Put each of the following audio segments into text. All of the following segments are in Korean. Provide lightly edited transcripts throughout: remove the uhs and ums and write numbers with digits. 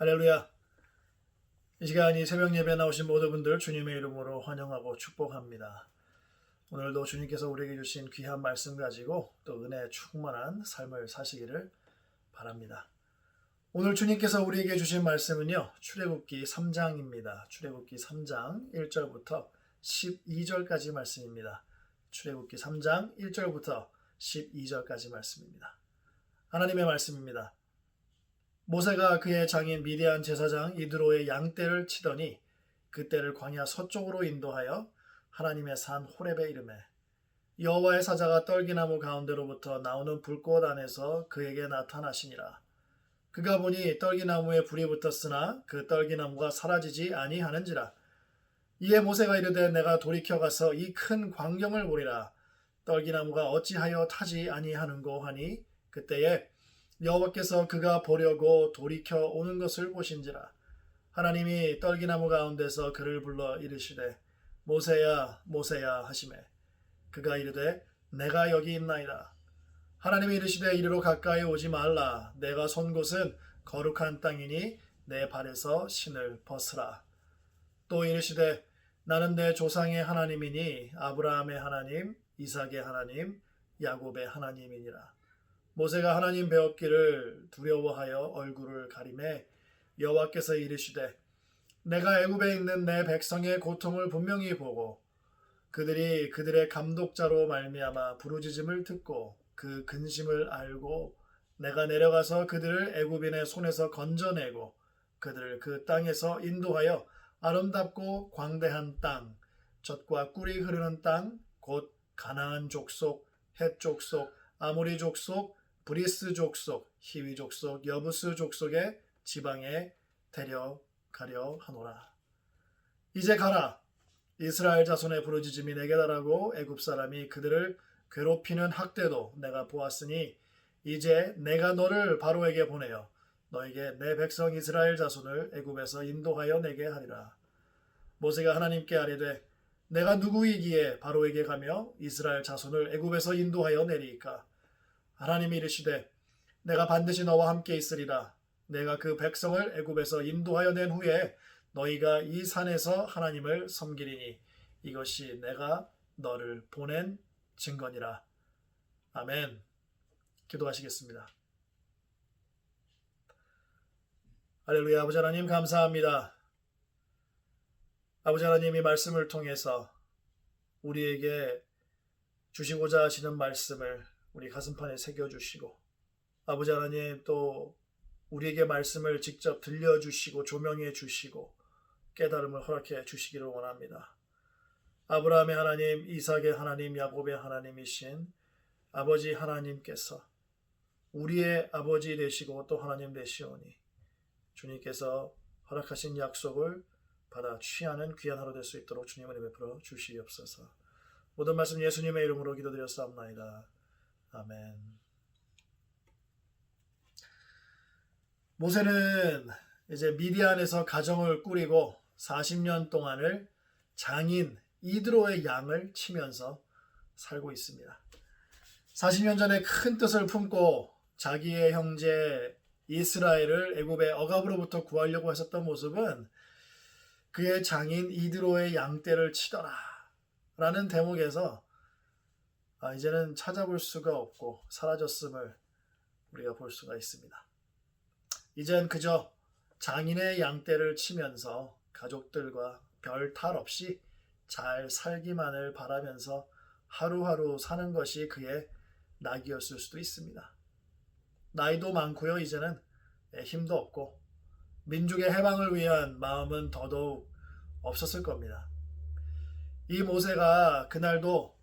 할렐루야. 이 시간 이 새벽 예배 나오신 모든 분들 주님의 이름으로 환영하고 축복합니다. 오늘도 주님께서 우리에게 주신 귀한 말씀 가지고 또 은혜 충만한 삶을 사시기를 바랍니다. 오늘 주님께서 우리에게 주신 말씀은요, 출애굽기 3장입니다. 출애굽기 3장 1절부터 12절까지 말씀입니다. 출애굽기 3장 1절부터 12절까지 말씀입니다. 하나님의 말씀입니다. 모세가 그의 장인 미디안 제사장 이드로의 양떼를 치더니 그 떼를 광야 서쪽으로 인도하여 하나님의 산 호렙에 이르매 여호와의 사자가 떨기나무 가운데로부터 나오는 불꽃 안에서 그에게 나타나시니라. 그가 보니 떨기나무에 불이 붙었으나 그 떨기나무가 사라지지 아니하는지라. 이에 모세가 이르되 내가 돌이켜 가서 이 큰 광경을 보리라. 떨기나무가 어찌하여 타지 아니하는고 하니 그때에 여호와께서 그가 보려고 돌이켜 오는 것을 보신지라. 하나님이 떨기나무 가운데서 그를 불러 이르시되 모세야 모세야 하시매 그가 이르되 내가 여기 있나이다. 하나님이 이르시되 이리로 가까이 오지 말라. 내가 선 곳은 거룩한 땅이니 내 발에서 신을 벗으라. 또 이르시되 나는 내 조상의 하나님이니 아브라함의 하나님 이삭의 하나님 야곱의 하나님이니라. 모세가 하나님 배웠기를 두려워하여 얼굴을 가리매 여호와께서 이르시되 내가 애굽에 있는 내 백성의 고통을 분명히 보고 그들이 그들의 감독자로 말미암아 부르짖음을 듣고 그 근심을 알고 내가 내려가서 그들을 애굽인의 손에서 건져내고 그들을 그 땅에서 인도하여 아름답고 광대한 땅, 젖과 꿀이 흐르는 땅, 곧 가나안 족속, 헷 족속, 아모리 족속, 브리스 족속, 히위 족속, 여부스 족속의 지방에 데려가려 하노라. 이제 가라. 이스라엘 자손의 부르짖음이 내게 달하고 애굽 사람이 그들을 괴롭히는 학대도 내가 보았으니 이제 내가 너를 바로에게 보내어 너에게 내 백성 이스라엘 자손을 애굽에서 인도하여 내게 하리라. 모세가 하나님께 아뢰되 내가 누구이기에 바로에게 가며 이스라엘 자손을 애굽에서 인도하여 내리이까. 하나님이 이르시되 내가 반드시 너와 함께 있으리라. 내가 그 백성을 애굽에서 인도하여 낸 후에 너희가 이 산에서 하나님을 섬기리니 이것이 내가 너를 보낸 증거니라. 아멘. 기도하시겠습니다. 할렐루야. 아버지 하나님 감사합니다. 아버지 하나님 이 말씀을 통해서 우리에게 주시고자 하시는 말씀을 우리 가슴판에 새겨주시고 아버지 하나님 또 우리에게 말씀을 직접 들려주시고 조명해 주시고 깨달음을 허락해 주시기를 원합니다. 아브라함의 하나님, 이삭의 하나님, 야곱의 하나님이신 아버지 하나님께서 우리의 아버지 되시고 또 하나님 되시오니 주님께서 허락하신 약속을 받아 취하는 귀한 하루 될 수 있도록 주님을 베풀어 주시옵소서. 모든 말씀 예수님의 이름으로 기도드렸사옵나이다. 아멘. 모세는 이제 미디안에서 가정을 꾸리고 40년 동안을 장인 이드로의 양을 치면서 살고 있습니다. 40년 전에 큰 뜻을 품고 자기의 형제 이스라엘을 애굽의 억압으로부터 구하려고 했었던 모습은 그의 장인 이드로의 양떼를 치더라 라는 대목에서 이제는 찾아볼 수가 없고 사라졌음을 우리가 볼 수가 있습니다. 이젠 그저 장인의 양떼를 치면서 가족들과 별 탈 없이 잘 살기만을 바라면서 하루하루 사는 것이 그의 낙이었을 수도 있습니다. 나이도 많고요. 이제는 힘도 없고 민족의 해방을 위한 마음은 더더욱 없었을 겁니다. 이 모세가 그날도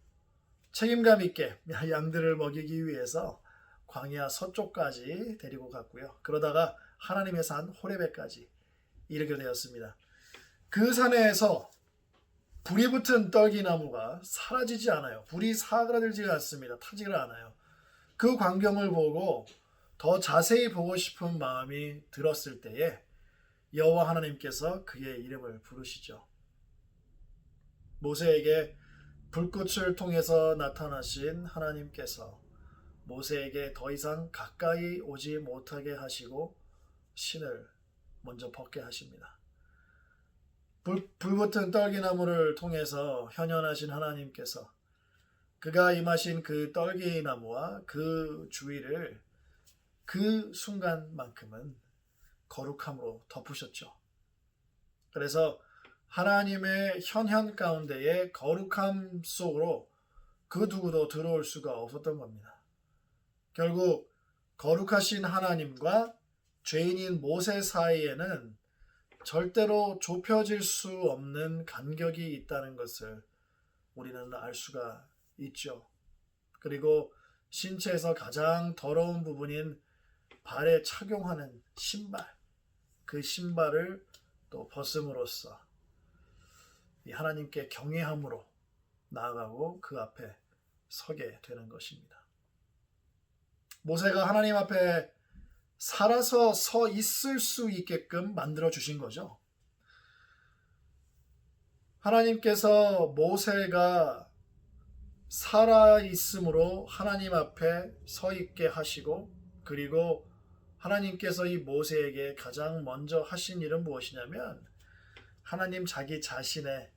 책임감 있게 양들을 먹이기 위해서 광야 서쪽까지 데리고 갔고요. 그러다가 하나님의 산 호렙에까지 이르게 되었습니다. 그 산에서 불이 붙은 떨기나무가 사라지지 않아요. 불이 사그라들지 않습니다. 타지를 않아요. 그 광경을 보고 더 자세히 보고 싶은 마음이 들었을 때에 여호와 하나님께서 그의 이름을 부르시죠. 모세에게 불꽃을 통해서 나타나신 하나님께서 모세에게 더 이상 가까이 오지 못하게 하시고 신을 먼저 벗게 하십니다. 불붙은 떨기나무를 통해서 현현하신 하나님께서 그가 임하신 그 떨기나무와 그 주위를 그 순간만큼은 거룩함으로 덮으셨죠. 그래서 하나님의 현현 가운데의 거룩함 속으로 그 누구도 들어올 수가 없었던 겁니다. 결국 거룩하신 하나님과 죄인인 모세 사이에는 절대로 좁혀질 수 없는 간격이 있다는 것을 우리는 알 수가 있죠. 그리고 신체에서 가장 더러운 부분인 발에 착용하는 신발, 그 신발을 또 벗음으로써 이 하나님께 경외함으로 나아가고 그 앞에 서게 되는 것입니다. 모세가 하나님 앞에 살아서 서 있을 수 있게끔 만들어 주신 거죠. 하나님께서 모세가 살아 있으므로 하나님 앞에 서 있게 하시고, 그리고 하나님께서 이 모세에게 가장 먼저 하신 일은 무엇이냐면 하나님 자기 자신의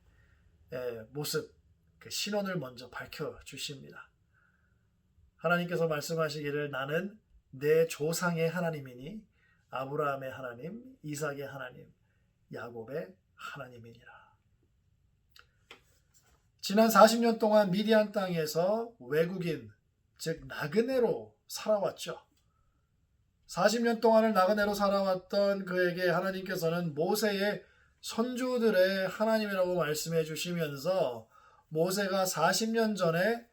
모습, 그 신원을 먼저 밝혀 주십니다. 하나님께서 말씀하시기를 나는 내 조상의 하나님이니 아브라함의 하나님, 이삭의 하나님, 야곱의 하나님이니라. 지난 40년 동안 미디안 땅에서 외국인, 즉 나그네로 살아왔죠. 40년 동안을 나그네로 살아왔던 그에게 하나님께서는 모세의 선조들의 하나님이라고 말씀해 주시면서 모세가 40년 전에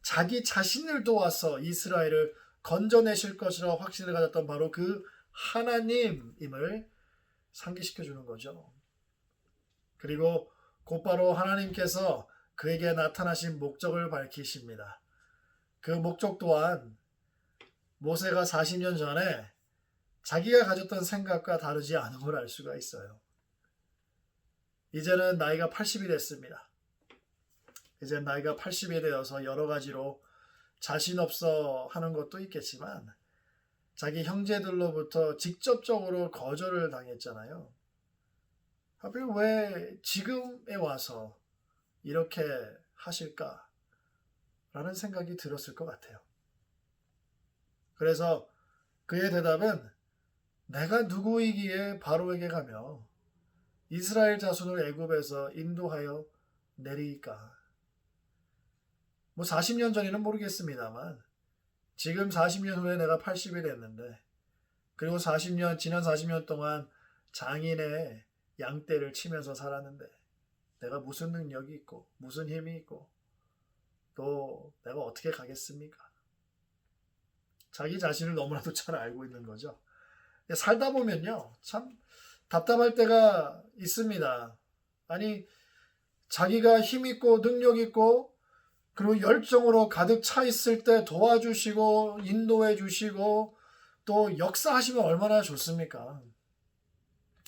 자기 자신을 도와서 이스라엘을 건져내실 것이라고 확신을 가졌던 바로 그 하나님임을 상기시켜 주는 거죠. 그리고 곧바로 하나님께서 그에게 나타나신 목적을 밝히십니다. 그 목적 또한 모세가 40년 전에 자기가 가졌던 생각과 다르지 않음을 알 수가 있어요. 이제는 나이가 80이 됐습니다. 이제 나이가 80이 되어서 여러 가지로 자신 없어 하는 것도 있겠지만 자기 형제들로부터 직접적으로 거절을 당했잖아요. 하필 왜 지금에 와서 이렇게 하실까? 라는 생각이 들었을 것 같아요. 그래서 그의 대답은 내가 누구이기에 바로에게 가며 이스라엘 자손을 애굽에서 인도하여 내리까? 40년 전에는 모르겠습니다만 지금 40년 후에 내가 80이 됐는데, 그리고 지난 40년 동안 장인의 양떼를 치면서 살았는데 내가 무슨 능력이 있고 무슨 힘이 있고 또 내가 어떻게 가겠습니까? 자기 자신을 너무나도 잘 알고 있는 거죠. 살다 보면요, 참 답답할 때가 있습니다. 아니, 자기가 힘 있고 능력 있고 그리고 열정으로 가득 차 있을 때 도와주시고 인도해 주시고 또 역사하시면 얼마나 좋습니까?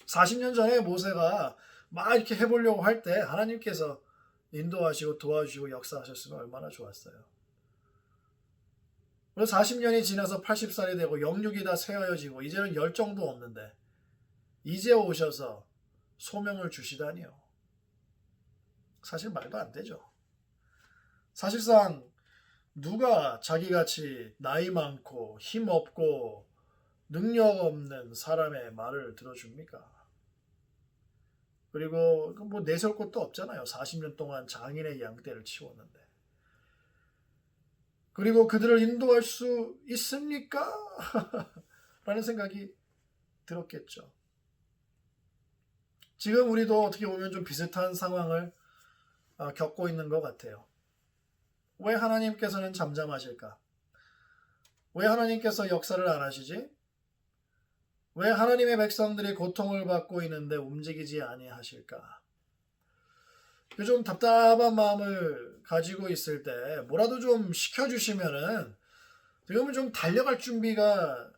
40년 전에 모세가 막 이렇게 해보려고 할 때 하나님께서 인도하시고 도와주시고 역사하셨으면 얼마나 좋았어요. 그리고 40년이 지나서 80살이 되고 영육이 다 쇠하여지고 이제는 열정도 없는데 이제 오셔서 소명을 주시다니요. 사실 말도 안 되죠. 사실상 누가 자기같이 나이 많고 힘 없고 능력 없는 사람의 말을 들어줍니까? 그리고 내세울 것도 없잖아요. 40년 동안 장인의 양떼를 치웠는데. 그리고 그들을 인도할 수 있습니까? 라는 생각이 들었겠죠. 지금 우리도 어떻게 보면 좀 비슷한 상황을 겪고 있는 것 같아요. 왜 하나님께서는 잠잠하실까? 왜 하나님께서 역사를 안 하시지? 왜 하나님의 백성들이 고통을 받고 있는데 움직이지 아니하실까? 좀 답답한 마음을 가지고 있을 때 뭐라도 좀 시켜주시면은 지금은 좀 달려갈 준비가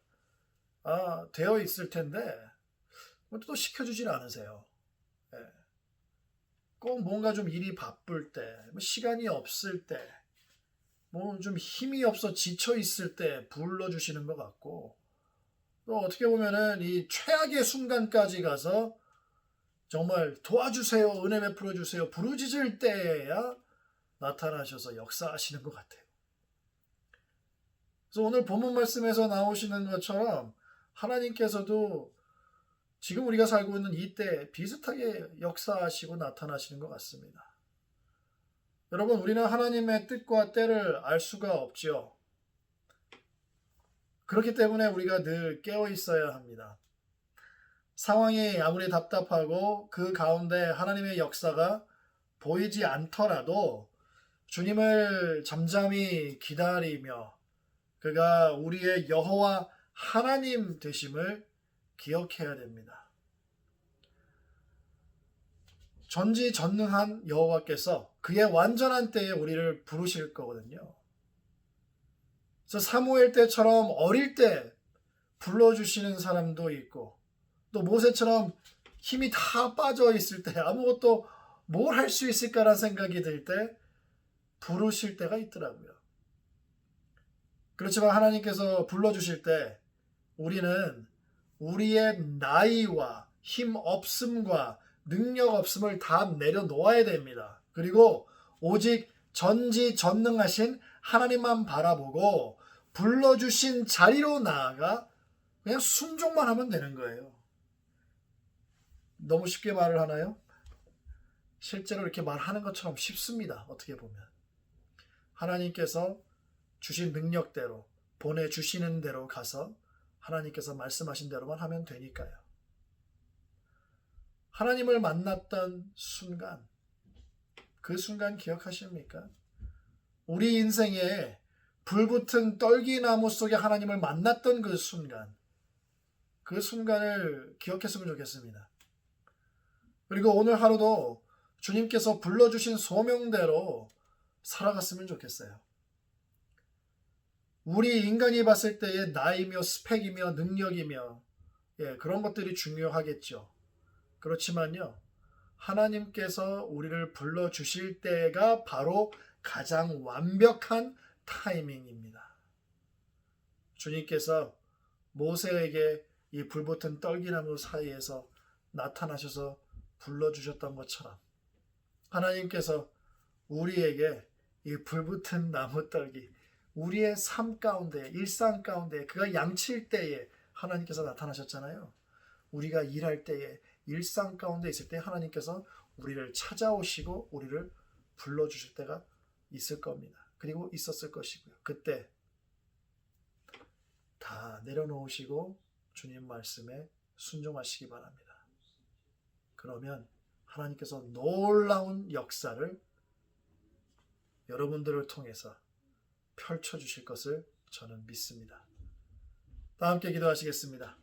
되어 있을 텐데 또 시켜주질 않으세요. 꼭 뭔가 좀 일이 바쁠 때, 시간이 없을 때, 좀 힘이 없어 지쳐 있을 때 불러주시는 것 같고, 또 어떻게 보면은 이 최악의 순간까지 가서 정말 도와주세요, 은혜 베풀어 주세요, 부르짖을 때에야 나타나셔서 역사하시는 것 같아요. 그래서 오늘 본문 말씀에서 나오시는 것처럼 하나님께서도 지금 우리가 살고 있는 이때 비슷하게 역사하시고 나타나시는 것 같습니다. 여러분, 우리는 하나님의 뜻과 때를 알 수가 없죠. 그렇기 때문에 우리가 늘 깨어 있어야 합니다. 상황이 아무리 답답하고 그 가운데 하나님의 역사가 보이지 않더라도 주님을 잠잠히 기다리며 그가 우리의 여호와 하나님 되심을 기억해야 됩니다. 전지전능한 여호와께서 그의 완전한 때에 우리를 부르실 거거든요. 그래서 사무엘 때처럼 어릴 때 불러주시는 사람도 있고 또 모세처럼 힘이 다 빠져 있을 때 아무것도 뭘 할 수 있을까라는 생각이 들 때 부르실 때가 있더라고요. 그렇지만 하나님께서 불러주실 때 우리는 우리의 나이와 힘 없음과 능력 없음을 다 내려놓아야 됩니다. 그리고 오직 전지전능하신 하나님만 바라보고 불러주신 자리로 나아가 그냥 순종만 하면 되는 거예요. 너무 쉽게 말을 하나요? 실제로 이렇게 말하는 것처럼 쉽습니다. 어떻게 보면. 하나님께서 주신 능력대로 보내주시는 대로 가서 하나님께서 말씀하신 대로만 하면 되니까요. 하나님을 만났던 순간, 그 순간 기억하십니까? 우리 인생에 불붙은 떨기나무 속에 하나님을 만났던 그 순간을 기억했으면 좋겠습니다. 그리고 오늘 하루도 주님께서 불러주신 소명대로 살아갔으면 좋겠어요. 우리 인간이 봤을 때의 나이며 스펙이며 능력이며 그런 것들이 중요하겠죠. 그렇지만요, 하나님께서 우리를 불러주실 때가 바로 가장 완벽한 타이밍입니다. 주님께서 모세에게 이 불붙은 떨기나무 사이에서 나타나셔서 불러주셨던 것처럼 하나님께서 우리에게 이 불붙은 나무떨기, 우리의 삶 가운데, 일상 가운데 그가 양칠 때에 하나님께서 나타나셨잖아요. 우리가 일할 때에, 일상 가운데 있을 때 하나님께서 우리를 찾아오시고 우리를 불러주실 때가 있을 겁니다. 그리고 있었을 것이고요. 그때 다 내려놓으시고 주님 말씀에 순종하시기 바랍니다. 그러면 하나님께서 놀라운 역사를 여러분들을 통해서 펼쳐주실 것을 저는 믿습니다. 다 함께 기도하시겠습니다.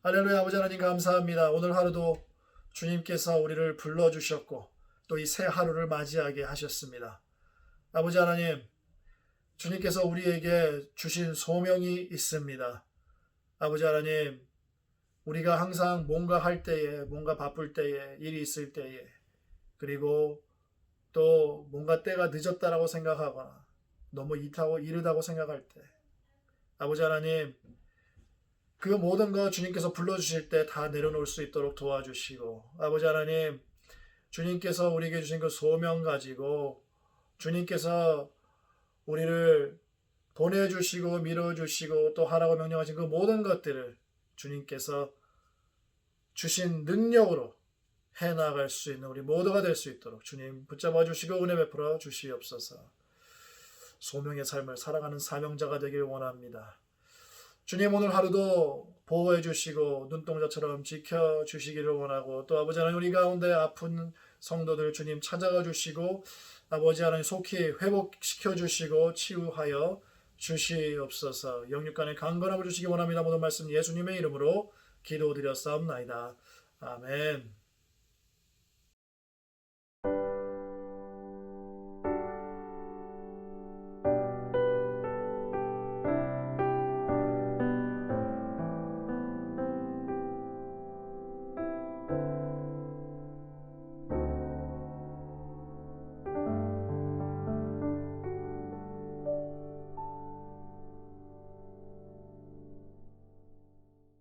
할렐루야. 아버지 하나님 감사합니다. 오늘 하루도 주님께서 우리를 불러주셨고 또 이 새 하루를 맞이하게 하셨습니다. 아버지 하나님, 주님께서 우리에게 주신 소명이 있습니다. 아버지 하나님, 우리가 항상 뭔가 할 때에, 뭔가 바쁠 때에, 일이 있을 때에, 그리고 또 뭔가 때가 늦었다라고 생각하거나 너무 이르다고 생각할 때, 아버지 하나님, 그 모든 것 주님께서 불러주실 때 다 내려놓을 수 있도록 도와주시고, 아버지 하나님, 주님께서 우리에게 주신 그 소명 가지고 주님께서 우리를 보내주시고 밀어주시고 또 하라고 명령하신 그 모든 것들을 주님께서 주신 능력으로 해나갈 수 있는 우리 모두가 될 수 있도록 주님 붙잡아 주시고 은혜 베풀어 주시옵소서. 소명의 삶을 살아가는 사명자가 되길 원합니다. 주님, 오늘 하루도 보호해 주시고 눈동자처럼 지켜 주시기를 원하고, 또 아버지 하나님, 우리 가운데 아픈 성도들 주님 찾아가 주시고 아버지 하나님 속히 회복시켜 주시고 치유하여 주시옵소서. 영육간의 강건함을 주시기 원합니다. 모든 말씀 예수님의 이름으로 기도드렸사옵나이다. 아멘.